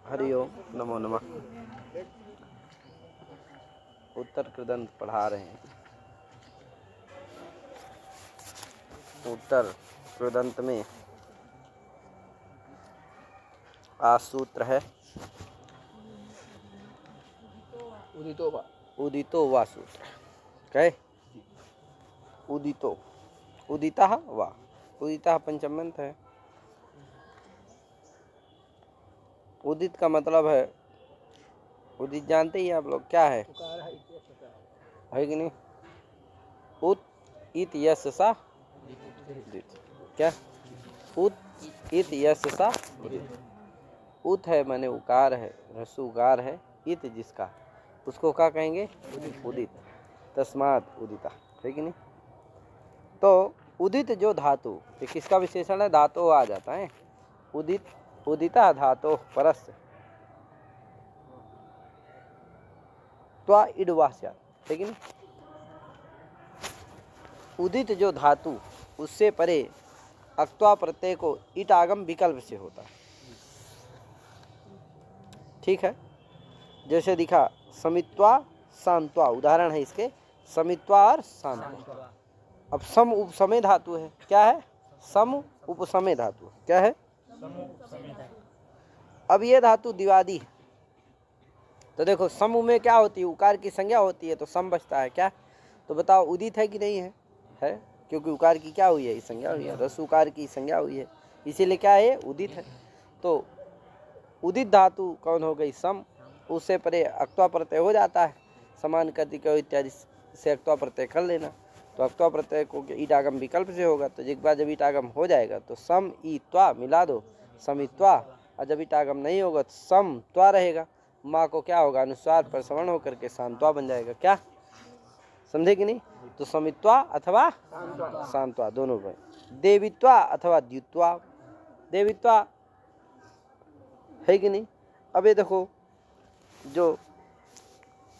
हरि ओम नमो नमः। उत्तर कृदंत पढ़ा रहे हैं। उत्तर कृदंत में आज सूत्र है उदितो वा सूत्र। कहे उदितो उदिता वा, उदिता पंचम्यंत है। उदित का मतलब है, उदित जानते ही आप लोग क्या है कि नहीं? उत इत यश सा उदित। क्या उत इत यश सा उदित। उत है माने उकार है, रस्सु उकार है। इत जिसका, उसको क्या कहेंगे? उदित। तस्मात् उदिता, है कि नहीं? तो उदित जो धातु, ये किसका विशेषण है? धातु आ जाता है। उदित उदिता धातु परस्य त्वा इडवा स्यात्, है कि नहीं? उदित जो धातु, उससे परे अक्त्वा प्रत्यय को ईट आगम विकल्प से होता है। ठीक है, जैसे दिखा समित्वा शांत्वा, उदाहरण है इसके, समित्वा और शांत्वा। अब सम उपसमय धातु है। क्या है? सम उपसमय धातु। क्या है? अब ये धातु द्विवादी है। तो देखो सम में क्या होती है? उकार की संज्ञा होती है, तो सम बचता है। क्या? तो बताओ उदित है कि नहीं है? है, क्योंकि उकार की क्या हुई है? संज्ञा हुई है। रस उकार की संज्ञा हुई है, इसीलिए क्या है? उदित है। तो उदित धातु कौन हो गई? सम। उससे परे अक्त्वा प्रत्यय हो जाता है, समान कतिको इत्यादि से अक्त्वा प्रत्यय कर लेना। तो अक्त्वा प्रत्यय को ईट आगम विकल्प से होगा। तो एक बार जब ईट आगम हो जाएगा तो सम ई त्वा मिला दो, समित्वा। और जब ईट आगम नहीं होगा तो सम त्वा रहेगा। माँ को क्या होगा? अनुस्वार पर श्रवण होकर के शांत्वा बन जाएगा। क्या समझे कि नहीं? तो समित्वा अथवा शांत्वा दोनों में। देवित्वा अथवा द्युत्वा, देवित्वा, है कि नहीं? अब ये देखो, जो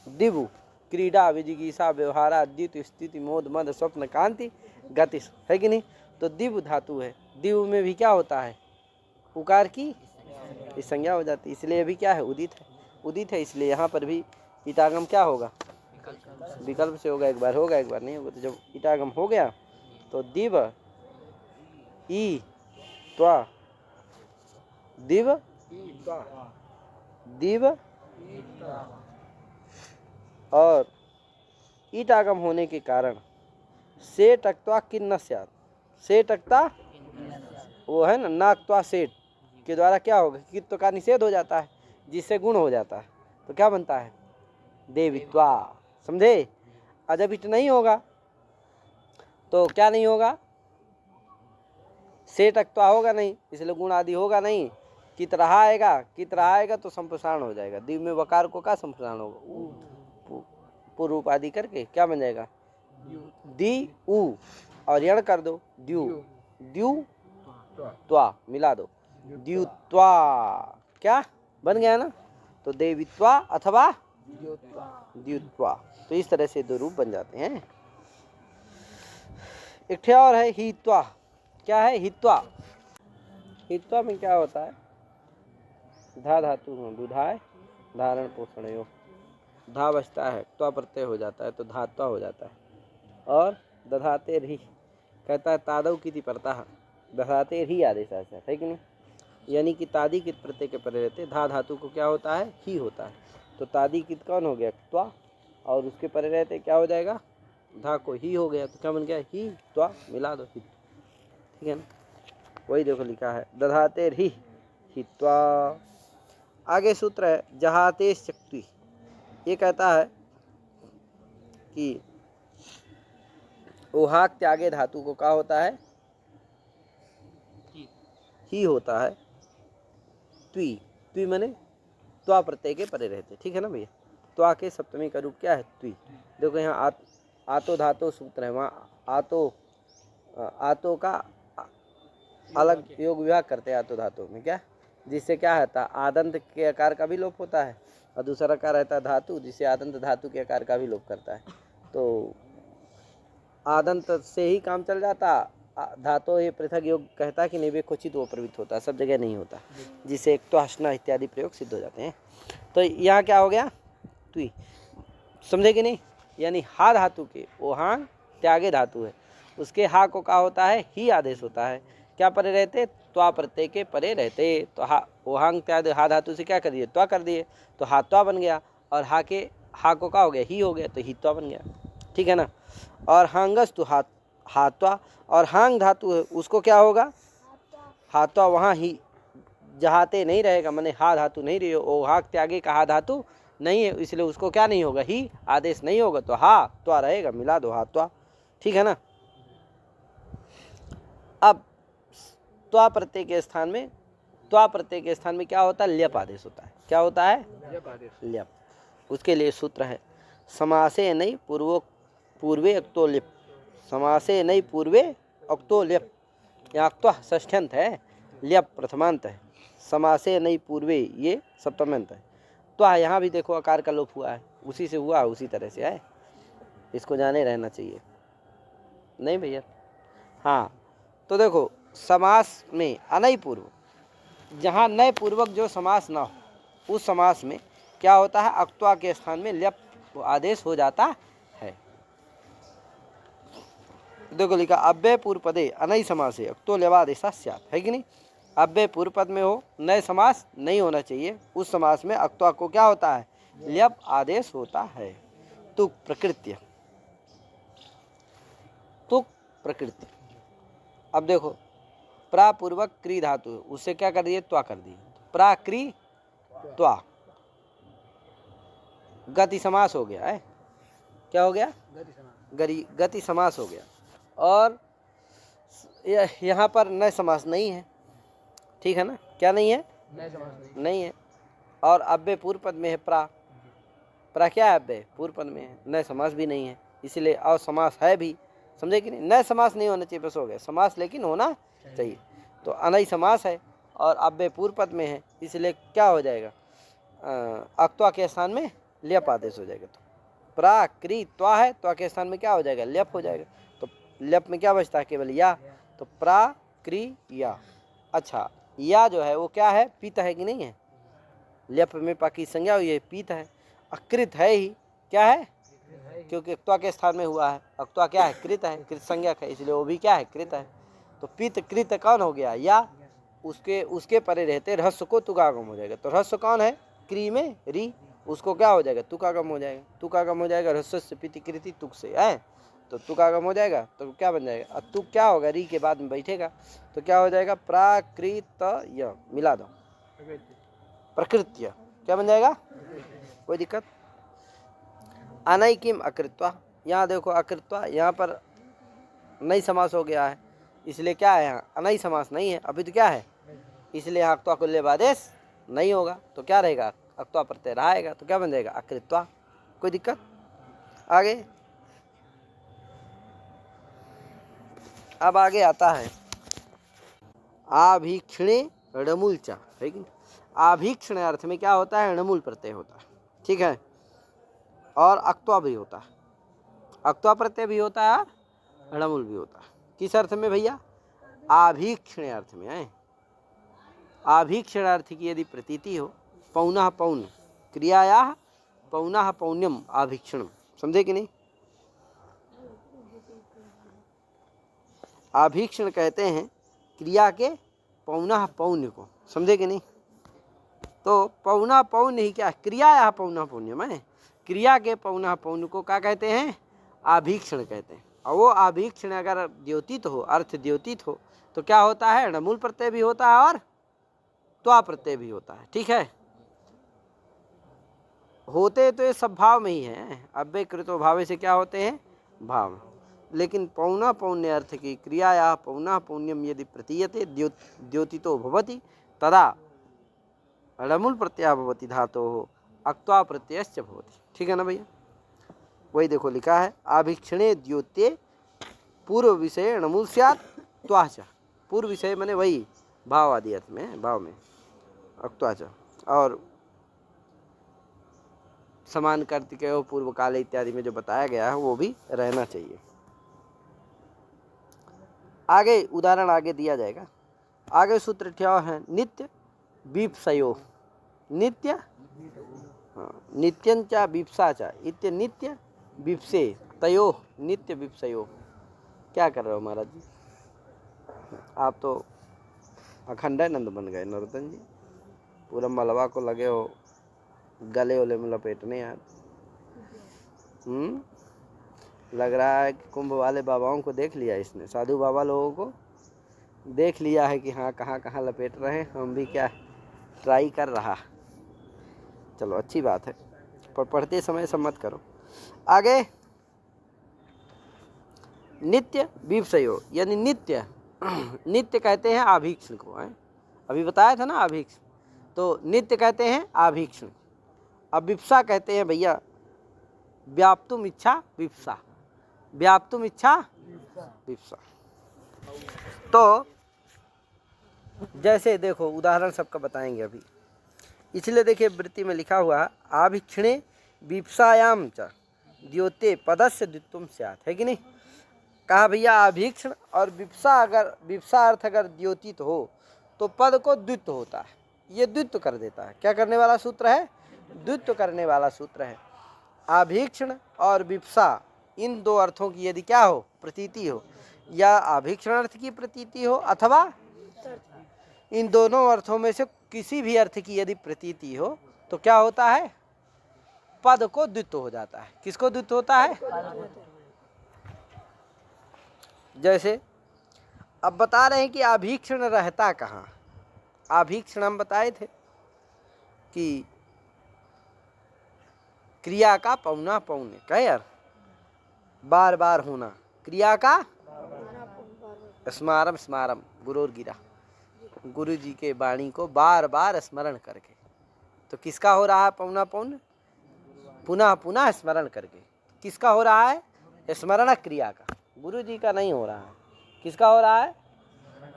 दिवु क्रीडा विजिगीषा व्यवहारा द्युत स्थिति मोद मद स्वप्न कांति गति, है कि नहीं? तो दिव धातु है। दिव में भी क्या होता है? उकार की संज्ञा हो जाती है, इसलिए भी क्या है? उदित है। उदित है, इसलिए यहाँ पर भी ईटागम क्या होगा? विकल्प से होगा। एक बार होगा, एक बार नहीं होगा। तो जब ईटागम हो गया तो दिव ई त्वा, दिव दिव और ईट आगम होने के कारण से टक्ता किन्न स्यात्, से टक्ता वो है ना, नाक्त्वा सेठ के द्वारा क्या होगा? कित्व का निषेध हो जाता है, जिससे गुण हो जाता है। तो क्या बनता है? देवित्वा। समझे? जब ईट नहीं होगा तो क्या नहीं होगा? से टक्ता होगा नहीं, इसलिए गुण आदि होगा नहीं। कित रहा आएगा, कित रहा आएगा तो संप्रसारण हो जाएगा। दिव में वकार को क्या संप्रसारण होगा? पूर्व उपाधि करके क्या बन जाएगा? दी उ, और यण कर दो द्यू, द्यू त्वा मिला दो, द्युत्वा। क्या बन गया ना? तो देवित्वा अथवा द्युत्वा। तो इस तरह से दो रूप बन जाते हैं। एक और है हित्वा। क्या है? हित्वा। हित्वा में क्या होता है? धा धातु में बुधाय धारण पोषण योग, धा बचता है, त्वा प्रत्यय हो जाता है तो धात्वा हो जाता है। और दधाते री, कहता है तादव की परता, दधाते री आदेश है कि नहीं? यानी कि तादी कित प्रत्यय के परे रहते धा धातु को क्या होता है? ही होता है। तो तादी कित कौन हो गया? त्वा, और उसके परे रहते क्या हो जाएगा? धा को ही हो गया। तो क्या बन गया? ही त्वा मिला दो, ही। ठीक है ना? वही देखो लिखा है दधाते री हित्वा। आगे सूत्र है जहाते शक्ति। ये कहता है कि उहाक त्यागे धातु को क्या होता है? ही होता है। त्वी, त्वी माने त्वा प्रत्यय के परे रहते। ठीक है ना भैया? त्वा के सप्तमी का रूप क्या है? त्वी। देखो यहाँ आतो धातो सूत्र है, वहाँ आतो का अलग योग विभाग करते हैं आतो धातु में। क्या? जिससे क्या होता है? आदंत के आकार का भी लोप होता है, और दूसरा आकार रहता है धातु, जिससे आदंत धातु के आकार का भी लोप करता है। तो आदंत से ही काम चल जाता, धातो ये पृथक योग कहता है कि नहीं वे क्वचित वो प्रवृत्त होता है, सब जगह नहीं होता, जिसे एक तो हसना इत्यादि प्रयोग सिद्ध हो जाते हैं। तो यहाँ क्या हो गया, तुई, समझे कि नहीं, यानी हा धातु के ओहांग त्यागे धातु है, उसके हा को क्या होता है, ही आदेश होता है, क्या परे रहते, त्वा प्रत्यय के परे रहते। तो हा ओहांग त्याग हा धातु से क्या कर दिए, त्वा कर दिए, तो हा त्वा बन गया, और हा को क्या हो गया, ही हो गया, तो ही त्वा बन गया, ठीक है ना। और हांगस तो हात्वा, और हांग धातु है उसको क्या होगा, हात्वा, वहाँ ही जहाते नहीं रहेगा, मैंने हा धातु नहीं रही, ओ हा त्यागे का हा धातु नहीं है, इसलिए उसको क्या नहीं होगा, ही आदेश नहीं होगा, तो हा त्वा रहेगा, मिला दो हा त्वा, ठीक है ना। अब त्वा प्रत्यय के स्थान में, त्वा प्रत्यय के स्थान में क्या होता है, ल्यप आदेश होता है, क्या होता है, ल्यप। उसके लिए सूत्र है, समासे नहीं पूर्वे अक्तो लिप, समासे नहीं पूर्वे अक्तो लिप, यहाँ अक्तो षष्ठ्यंत है, ल्यप प्रथमांत है, समासे नहीं पूर्वे ये सप्तमांत है। तो यहाँ भी देखो आकार का लोप हुआ है, उसी से हुआ, उसी तरह से है, इसको जाने रहना चाहिए, नहीं भैया। हाँ, तो देखो समास में अनय पूर्व, जहाँ नय पूर्वक जो समास ना हो, उस समास में क्या होता है, अक्त्वा के स्थान में ल्यप आदेश हो जाता है। देखो लिखा, अव्यय पूर्व पदे अनय समास है अक्तो ल्यवादेशा स्यात्, है कि नहीं, अव्यय पूर्व पद में हो, नए समास नहीं होना चाहिए, उस समास में अक्त्वा को क्या होता है, ल्यप आदेश होता है। तुक प्रकृत्य, तुक प्रकृति। अब देखो प्रापूर्वक क्री धातु, उससे क्या कर दिए, त्वा कर दिए, प्राक्री त्वा, गति समास हो गया है, क्या हो गया, गति समास हो गया। और यहाँ पर नए समास नहीं है, ठीक है ना, क्या नहीं है, नहीं है। और अव्यय पूर्व पद में है प्रा क्या है, अव्यय पूर्व पद में है, नए समास भी नहीं है, इसलिए और समास है भी, समझे कि नहीं, नए समास नहीं होना चाहिए, बस हो गया, समास लेकिन होना चाहिए। तो अनय समास है और अव्यय पूर्व पद में है, इसलिए क्या हो जाएगा, अक्त्वा के स्थान में ल्यप आदेश हो जाएगा। तो प्राकृत्वा है, त्वा के स्थान में क्या हो जाएगा, ल्यप हो जाएगा, तो ल्यप में क्या बचता है, केवल या, तो प्राक्रिया। अच्छा, या जो है वो क्या है, पीत है कि नहीं है, ल्यप में पाकी संज्ञा हुई है, पीत है, अकृत है ही, क्या है, क्योंकि अक्त्वा के स्थान में हुआ है, अक्त्वा क्या है, कृत है, कृत संज्ञक है, इसलिए वो भी क्या है, कृत है। तो पित कृत कौन हो गया, या, उसके परे रहते रहस्य को तुकागम हो जाएगा, तो रहस्य कौन है, क्री में री, उसको क्या हो जाएगा, तुकागम हो जाएगा, तुकागम हो जाएगा, रहस्य से पिति कृति तुक से है, तो तुकागम हो जाएगा, तो क्या बन जाएगा, अब तुक क्या होगा, री के बाद में बैठेगा, तो क्या हो जाएगा, प्राकृत्य, मिला दो, प्रकृत्य, क्या बन जाएगा, कोई दिक्कत। अनय किम अकृत्वा, यहाँ देखो अकृत्वा, यहाँ पर नई समास हो गया है, इसलिए क्या है, यहाँ अनय समास नहीं है, अभी तो क्या है, इसलिए यहाँ अक्त्वा को ल्यवादेश नहीं होगा, तो क्या रहेगा, अक्त्वा प्रत्यय रहेगा, तो क्या बन जाएगा, अकृत्वा, कोई दिक्कत। आगे, अब आगे आता है आभीक्षणे णमूल चा, है कि आभीक्षण अर्थ में क्या होता है, णमूल प्रत्यय होता है, ठीक है, और अक्त्वा भी होता है, अक्त्वा प्रत्यय भी होता है, णमूल भी होता है, किस अर्थ में भैया, आभीक्षण अर्थ में है, आभीक्षण अर्थ की यदि प्रतीति हो, पौनः पौन क्रियाया पौनः पौन्यम आभीक्षण, समझे कि नहीं, आभीक्षण कहते हैं क्रिया के पौनः पौन्य को, समझे कि नहीं, तो पौनः पौन्य ही क्या, क्रियाया पौनः पौन्यम है, क्रिया के पौनः पौन्य को क्या कहते हैं, आभीक्षण कहते हैं। और वो आभीक्षण अगर द्योतित हो, अर्थ द्योतित हो, तो क्या होता है, णमूल प्रत्यय भी होता है और त्वा प्रत्यय भी होता है, ठीक है, होते तो ये सब भाव में ही है, अव्यय कृतो भावे से क्या होते हैं, भाव, लेकिन पौनः पौन्य अर्थ की क्रियाया पौनः पौन्यम यदि प्रतीयते द्योतितो भवति तदा णमूल प्रत्यय भवति धातोः अक्त्वा प्रत्ययश्च भवति, ठीक है ना भैया। वही देखो लिखा है, आभीक्षणे द्योत्ये पूर्व विषय णमूल स्यात् त्वा च, पूर्व विषय मैंने वही भाव आदि अर्थ में, भाव में अक्त्वा च, और समान कर्तिके हो, पूर्व काले इत्यादि में जो बताया गया है वो भी रहना चाहिए। आगे उदाहरण आगे दिया जाएगा। आगे सूत्र क्या है, नित्य बीप्सयो, नित्य नित्यंचा बीप्सा इत्य नित्य बीप्से तयो नित्य बीप्सयो। क्या कर रहे हो महाराज जी, आप तो अखंडानंद बन गए नरोत्तम जी, पूरा मलबा को लगे हो गले ओले में लपेटने यार। लग रहा है कि कुंभ वाले बाबाओं को देख लिया इसने, साधु बाबा लोगों को देख लिया है कि हाँ कहाँ कहाँ लपेट रहे हैं, हम भी क्या ट्राई कर रहा। चलो अच्छी बात है, पर पढ़ते समय सब मत करो। आगे नित्य बीप्सयो यानी नित्य नित्य कहते हैं आभीक्षण को, है अभी बताया था ना आभीक्षण, तो नित्य कहते हैं आभीक्षण। अब विप्सा कहते हैं भैया व्याप्तुम इच्छा विप्सा, व्याप्तुम इच्छा विप्सा। तो जैसे देखो उदाहरण सबका बताएंगे अभी, इसलिए देखिए वृत्ति में लिखा हुआ आभीक्षणे विप्सायाम च द्योते पदस्य द्वित्वम स्यात्, है कि नहीं। कहा भैया आभीक्षण और विप्सा, अगर विप्सा अर्थ अगर द्योतित हो तो पद को द्वित्व होता है, ये द्वित्व कर देता है। क्या करने वाला सूत्र है, द्वित्व करने वाला सूत्र है। आभीक्षण और विप्सा इन दो अर्थों की यदि क्या हो, प्रतीति हो, या आभीक्षण अर्थ की प्रतीति हो अथवा इन दोनों अर्थों में से किसी भी अर्थ की यदि प्रतीति हो तो क्या होता है, पद को द्वित्व हो जाता है। किसको द्वित्व होता है, जैसे अब बता रहे हैं कि आभीक्षण रहता कहाँ। आभीक्षण हम बताए थे कि क्रिया का पौना पौने का यार बार बार होना, क्रिया का स्मारम स्मारम गुरोर गिरा, गुरु जी के वाणी को बार बार स्मरण करके। तो किसका हो रहा है पौना पौन, पुनः पुनः स्मरण करके। किसका हो रहा है, स्मरण क्रिया का, गुरु जी का नहीं हो रहा है। किसका हो रहा है,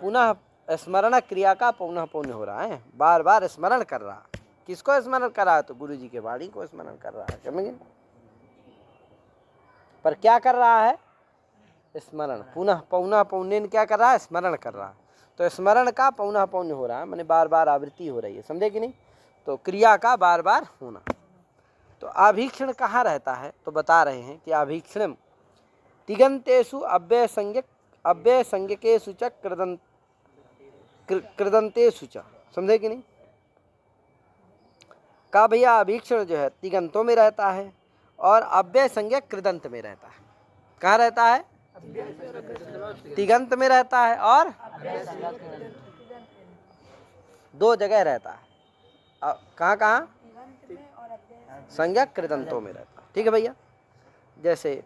पुनः स्मरण क्रिया का पौना पौन हो रहा है, बार बार स्मरण कर रहा है। किसको स्मरण कर रहा है, तो गुरु जी के वाणी को स्मरण कर रहा है, समझे। पर क्या कर रहा है, स्मरण, पुनः पौना पौनेन क्या कर रहा है, स्मरण कर रहा है। तो स्मरण का पौना पौन्य हो रहा है, माने बार बार आवृत्ति हो रही है, समझे कि नहीं। तो क्रिया का बार बार होना। तो आभीक्षण कहाँ रहता है, तो बता रहे हैं कि आभीक्षणम तिगंतेषु अव्यय संज्ञकेषु च कृदंतेषु च, समझे कि नहीं। का भैया आभीक्षण जो है तिगंतों में रहता है और अव्यय संज्ञक कृदंत में रहता है। कहाँ रहता है, तिगंत में रहता है और दो जगह रहता है। कहाँ कहाँ, संज्ञक कृदंतों में रहता है, ठीक है भैया। जैसे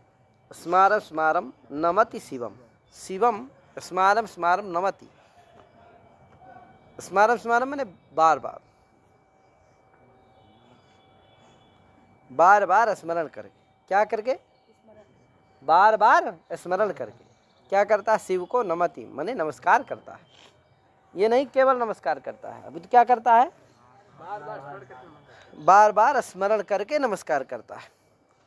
स्मारम स्मारम नमति शिवम, शिवम स्मारम स्मारम नमति, स्मारम स्मारम मैंने बार बार बार बार स्मरण करके, क्या करके, बार बार स्मरण करके क्या करता है, शिव को नमति माने नमस्कार करता है। ये नहीं केवल नमस्कार करता है, अभी तो क्या करता है, बार बार स्मरण करके नमस्कार करता है।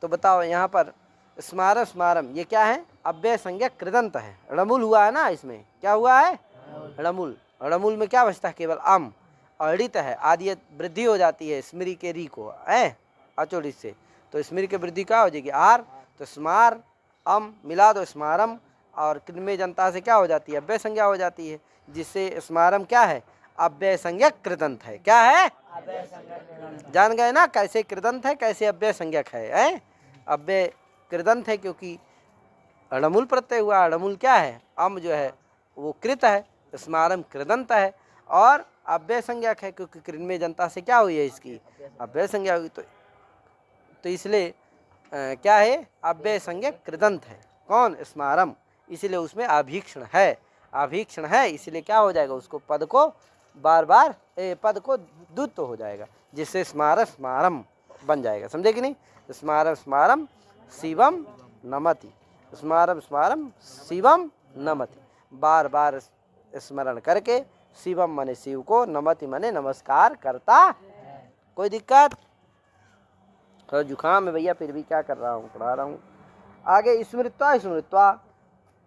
तो बताओ यहाँ पर स्मारम स्मारम ये क्या है, अव्यय संज्ञक कृदंत है, णमूल हुआ है ना, इसमें क्या हुआ है, णमूल। णमूल में क्या बचता है, केवल अम, अड़ित है, आदि वृद्धि हो जाती है स्मृति के री को है अचोड़ित से, तो स्मृति की वृद्धि क्या हो जाएगी, आर, तो स्मार अम मिला दो स्मारम, और कृन्मय जनता से क्या हो जाती है, अव्यय संज्ञा हो जाती है, जिससे स्मारम क्या है, अव्यय संज्ञक कृदंत है। क्या है, जान गए ना कैसे कृदंत है कैसे अव्यय संज्ञक है। अव्यय कृदंत है क्योंकि अणमूल प्रत्यय हुआ, अणमूल क्या है, अम जो है वो कृत है, स्मारम कृदंत है, और अव्यय संज्ञक है क्योंकि कृन्मय जनता से क्या हुई है, इसकी अव्यय संज्ञा हुई। तो इसलिए क्या है, अव्यय संज्ञक कृदंत है, कौन, स्मारम, इसलिए उसमें आभीक्षण है, आभीक्षण है, इसलिए क्या हो जाएगा, उसको पद को बार बार पद को द्वित्व हो जाएगा, जिससे स्मारम स्मारम बन जाएगा, समझे कि नहीं। स्मारम स्मारम शिवम नमति, स्मारम स्मारम शिवम नमति, बार बार स्मरण करके शिवम माने शिव को, नमति माने नमस्कार करता। कोई दिक्कत, थोड़ा जुकाम है भैया, फिर भी क्या कर रहा हूँ, पढ़ा रहा हूँ। आगे स्मृत्वा स्मृत्वा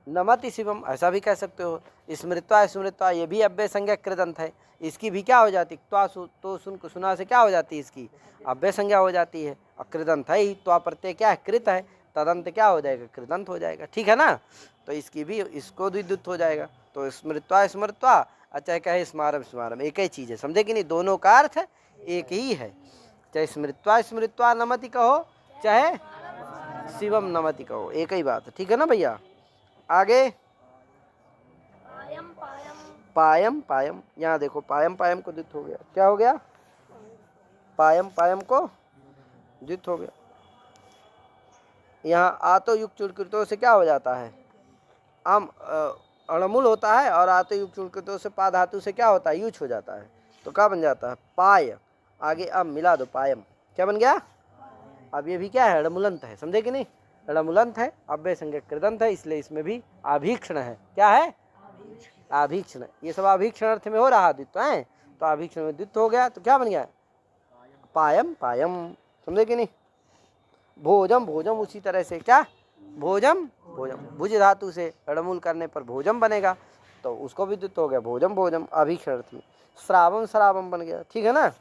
नमति शिवम, ऐसा भी कह सकते हो। स्मृत्वा स्मृत्वा, ये भी अव्यय संज्ञा कृदंत है, इसकी भी क्या हो जाती, त्वा तो सुन को सुना से क्या हो जाती है, इसकी अव्यय संज्ञा हो जाती है। और कृदंत है ही, त्वा प्रत्यय क्या है, कृत है, तदंत क्या हो जाएगा, कृदंत हो जाएगा, ठीक है ना। तो इसकी भी, इसको द्विद्युत हो जाएगा। तो स्मृत्वा स्मृत्वा, अच्छा कहे स्मारम स्मारम, एक ही चीज़ है, समझे कि नहीं, दोनों का अर्थ एक ही है। चाहे स्मृत्वा स्मृत्वा नमति कहो, चाहे शिवम नमति कहो, एक ही बात है, ठीक है ना भैया। आगे पायम पायम, यहाँ देखो पायम पायम को द्वित हो गया, क्या हो गया, पायम पायम को द्वित हो गया। यहाँ आतो युक्त चुड़कृतों से क्या हो जाता है, आम अणमुल होता है, और आतो युक्त चुड़कृतों से पा धातु से क्या होता है, यूच हो जाता है, तो क्या बन जाता है, पाय, आगे अब मिला दो पायम, क्या बन गया। अब ये भी क्या है, अड़मुलंत है, समझे कि नहीं, अड़मुलंत है, अव्यय संज्ञा कृदंत है, इसलिए इसमें भी आभीक्षण है, क्या है, आभीक्षण। ये सब आभीक्षण अर्थ में हो रहा द्वित्व है, तो आभीक्षण में द्वित्व हो गया, तो क्या बन गया, पायम पायम, समझे कि नहीं। भोजम भोजम, उसी तरह से क्या, भोजम भोजम, भुज धातु से अड़मूल करने पर भोजम बनेगा, तो उसको भी द्वित्व हो गया, भोजम भोजम, आभीक्षण अर्थ में। श्रावम श्रावम बन गया, ठीक है ना।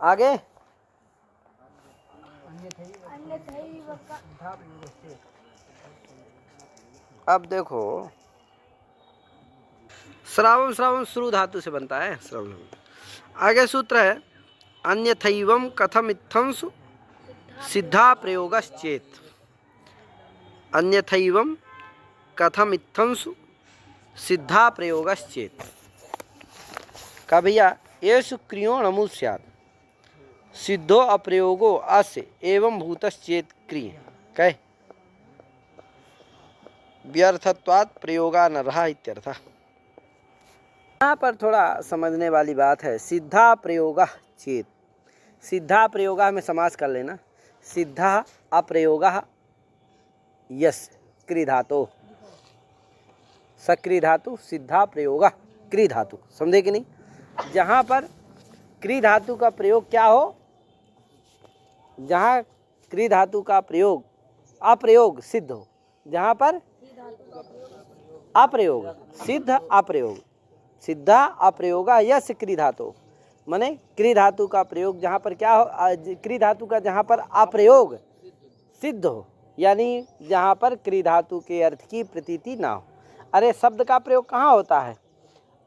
आगे अब देखो, श्रावम श्रावम श्रु धातु से बनता है, श्रवण। आगे सूत्र है, अन्यथैवम कथम इत्थंसु सिद्धा प्रयोगश्चेत, अन्यथैवम कथम इत्थंसु सिद्धा प्रयोगश्चेत। का भैया येषु क्रियोण अमूल स्यात् सिद्धो अप्रयोगो अस्य एवं भूतश्चेत क्रिय, कहे व्यर्थत्वात् प्रयोगा न रहा इत्यर्थ। यहाँ पर थोड़ा समझने वाली बात है, सिद्धा प्रयोगा चेत, सिद्धा प्रयोगा में समास कर लेना, सिद्धा अप्रयोगा यस क्रि धातु, सक्रि धातु, सिद्धा प्रयोगा क्रि धातु, समझे कि नहीं। जहाँ पर क्रि धातु का प्रयोग क्या हो, जहाँ क्रि धातु का प्रयोग अप्रयोग सिद्ध हो, जहाँ पर अप्रयोग सिद्ध अप्रयोग, सिद्धा अप्रयोगा यस क्रि धातु, माने क्रि धातु का प्रयोग जहाँ पर क्या हो, क्रि धातु का जहाँ पर अप्रयोग सिद्ध हो, यानी जहाँ पर क्रि धातु के अर्थ की प्रतीति ना हो। अरे शब्द का प्रयोग कहाँ होता है,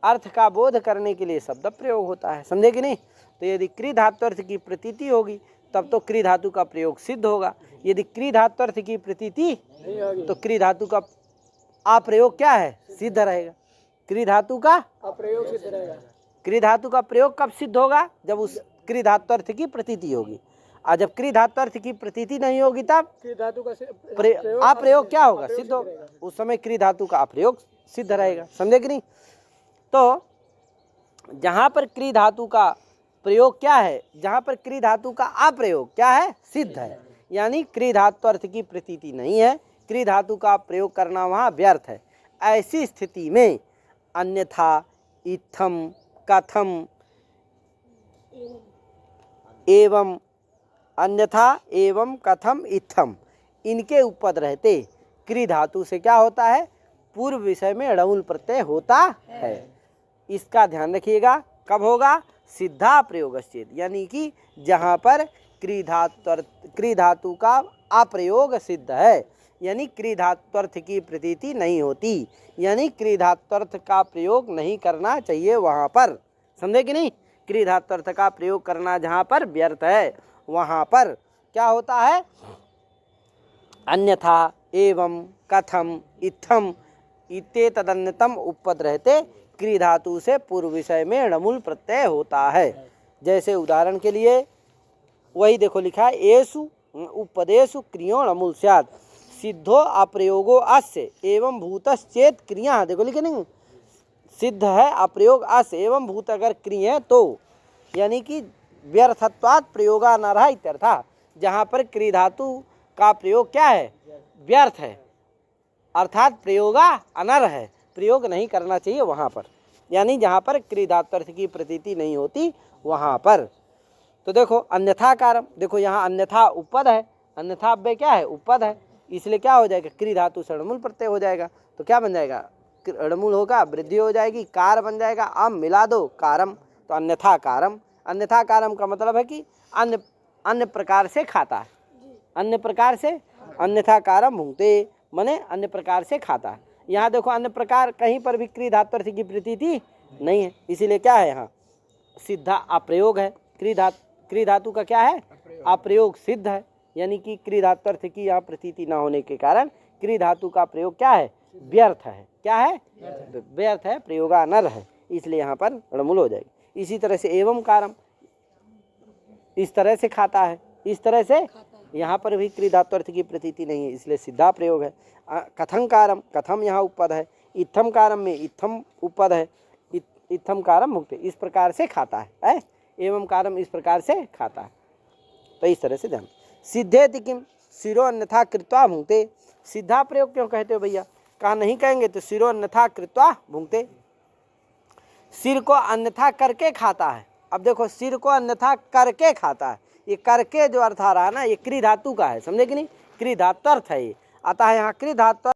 अर्थ का बोध करने के लिए शब्द प्रयोग होता है, समझे कि नहीं। तो यदि क्रि धातु अर्थ की प्रतीति होगी तब तो क्रि धातु का प्रयोग सिद्ध होगा, यदि क्रि धातु अर्थ की प्रतीति तो क्रि धातु का अप्रयोग क्या है, सिद्ध रहेगा, क्रि धातु का अप्रयोग सिद्ध रहेगा। क्रि धातु का प्रयोग कब सिद्ध होगा, जब उस क्रि धातु अर्थ की प्रतीति होगी, और जब क्रि धातु अर्थ की प्रतीति नहीं होगी तब क्रि धातु का अप्रयोग क्या होगा, सिद्ध होगा, उस समय क्रि धातु का अप्रयोग सिद्ध रहेगा, समझे कि नहीं। तो जहाँ पर क्रि धातु का प्रयोग क्या है, जहाँ पर क्रि धातु का अप्रयोग क्या है, सिद्ध है, यानी क्रि धातु अर्थ की प्रतीति नहीं है, क्रि धातु का प्रयोग करना वहाँ व्यर्थ है। ऐसी स्थिति में अन्यथा इत्थम कथम एवं, अन्यथा एवं कथम इत्थम, इनके उपपद रहते क्रि धातु से क्या होता है, पूर्व विषय में णउल प्रत्यय होता है। इसका ध्यान रखिएगा, कब होगा, सिद्धा प्रयोगश्चेत, यानी कि जहाँ पर क्रि धातु का अप्रयोग सिद्ध है, यानी क्रि धातु अर्थ की प्रतीति नहीं होती, यानी क्रि धातु अर्थ का प्रयोग नहीं करना चाहिए वहाँ पर, समझे कि नहीं। क्रि धातु अर्थ का प्रयोग करना जहाँ पर व्यर्थ है वहाँ पर क्या होता है, अन्यथा एवं कथम इत्थम इत्ते तदन्यतम उपपद रहते क्रि धातु से पूर्व विषय में णमुल प्रत्यय होता है। जैसे उदाहरण के लिए वही देखो लिखा है, येषु उपपदेषु क्रियोण अमूल स्यात् सिद्धो अप्रयोगो अस्य एवं भूतश्चेत क्रिया, देखो लिखे नहीं, सिद्ध है अप्रयोग अस्य एवं भूत अगर क्रिय है तो, यानी कि व्यर्थत्वात् प्रयोगा न रहा इत्यर्थ। जहाँ पर क्रि धातु का प्रयोग क्या है, व्यर्थ है, अर्थात प्रयोगा अनर है, प्रयोग नहीं करना चाहिए वहाँ पर, यानी जहाँ पर क्रि धातु अर्थ की प्रतीति नहीं होती वहाँ पर। तो देखो अन्यथा कारम, देखो यहाँ अन्यथा उपपद है, अन्यथा अव्यय क्या है, उपपद है, इसलिए क्या हो जाएगा, क्री धातु से णमूल प्रत्यय हो जाएगा। तो क्या बन जाएगा, णमूल होगा, वृद्धि हो जाएगी, कार बन जाएगा। अब मिला दो कारम, तो अन्यथा कारम। अन्यथा कारम का मतलब है कि अन्य प्रकार से खाता है, अन्य प्रकार से, अन्यथा कारम भुंक्ते माने अन्य प्रकार से खाता है। यहाँ देखो अन्य प्रकार कहीं पर भी क्री धातु की प्रतीति नहीं है, इसीलिए क्या है, यहाँ सीधा अप्रयोग है। क्री धातु का क्या है, अप्रयोग सिद्ध है, यानी कि क्री धातु अर्थ की यहाँ प्रतीति न होने के कारण क्री धातु का प्रयोग क्या है, व्यर्थ है। क्या है, व्यर्थ है, प्रयोगानर है, इसलिए यहाँ पर णमूल हो जाएगी। इसी तरह से एवं कारम, इस तरह से खाता है, इस तरह से, यहाँ पर भी क्री धातु अर्थ की प्रतीति नहीं है, इसलिए सीधा प्रयोग है। कथं कारम, कथम यहाँ उपपद है, इत्थम कारम में इत्थम उपपद है, इत्थम कारम भुक्ते, इस प्रकार से खाता है, एवं कारम इस प्रकार से खाता है। तो इस तरह से ध्यान। सिद्धेति किम, सिरो अन्यथा कृत्वा भुंक्ते। सीधा प्रयोग क्यों कहते हो भैया, कहा नहीं कहेंगे तो सिरो अन्यथा कृत्वा भुंक्ते, सिर को अन्यथा करके खाता है। अब देखो सिर को अन्यथा करके खाता है, ये करके जो अर्थ आ रहा है ना, ये क्री धातु का है, समझे कि नहीं, क्री धातु अर्थ है ये, अतः यहाँ क्री धातु